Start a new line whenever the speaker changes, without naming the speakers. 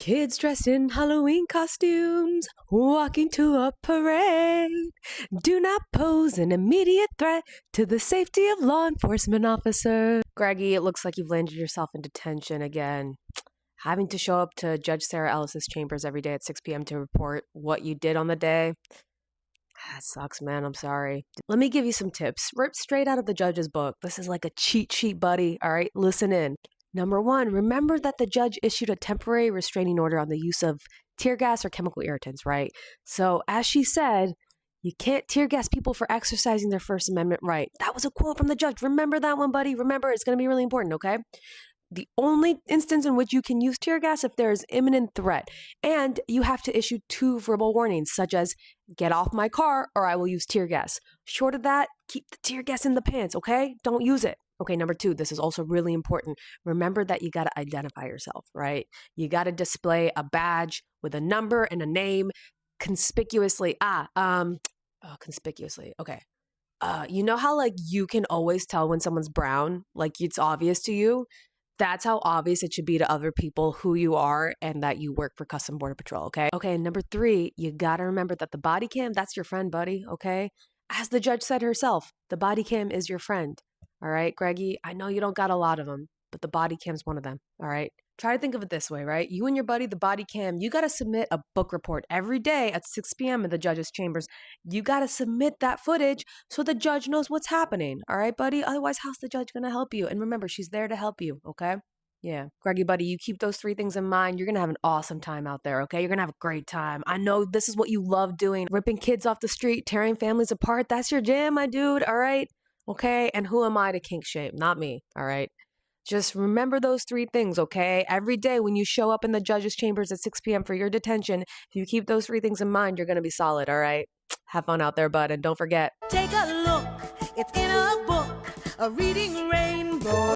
Kids dressed in Halloween costumes, walking to a parade, do not pose an immediate threat to the safety of law enforcement officers. Greggy, it looks like you've landed yourself in detention again. Having to show up to Judge Sarah Ellis's chambers every day at 6 p.m. to report what you did on the day. That sucks, man. I'm sorry. Let me give you some tips. Ripped straight out of the judge's book. This is like a cheat sheet, buddy. All right, listen in. Number one, remember that the judge issued a temporary restraining order on the use of tear gas or chemical irritants, right? So, as she said, you can't tear gas people for exercising their First Amendment right. That was a quote from the judge. Remember that one, buddy. Remember, it's going to be really important, okay? The only instance in which you can use tear gas if there is imminent threat. And you have to issue 2 verbal warnings, such as, get off my car or I will use tear gas. Short of that, keep the tear gas in the pants, okay? Don't use it. Okay, number 2, this is also really important. Remember that you got to identify yourself, right? You got to display a badge with a number and a name conspicuously. Conspicuously. Okay. You know how like you can always tell when someone's brown, like it's obvious to you? That's how obvious it should be to other people who you are and that you work for Custom Border Patrol, okay? Okay, and number 3, you gotta remember that the body cam, that's your friend, buddy, okay? As the judge said herself, the body cam is your friend, all right, Greggy? I know you don't got a lot of them, but the body cam's one of them, all right? Try to think of it this way, right? You and your buddy, the body cam, you got to submit a book report every day at 6 p.m. in the judge's chambers. You got to submit that footage so the judge knows what's happening. All right, buddy? Otherwise, how's the judge going to help you? And remember, she's there to help you, okay? Yeah. Greggy, buddy, you keep those 3 things in mind. You're going to have an awesome time out there, okay? You're going to have a great time. I know this is what you love doing. Ripping kids off the street, tearing families apart. That's your jam, my dude, all right? Okay? And who am I to kink shame? Not me, all right? Just remember those 3 things, okay? Every day when you show up in the judge's chambers at 6 p.m. for your detention, if you keep those 3 things in mind, you're going to be solid, all right? Have fun out there, bud, and don't forget.
Take a look, it's in a book, a reading rainbow.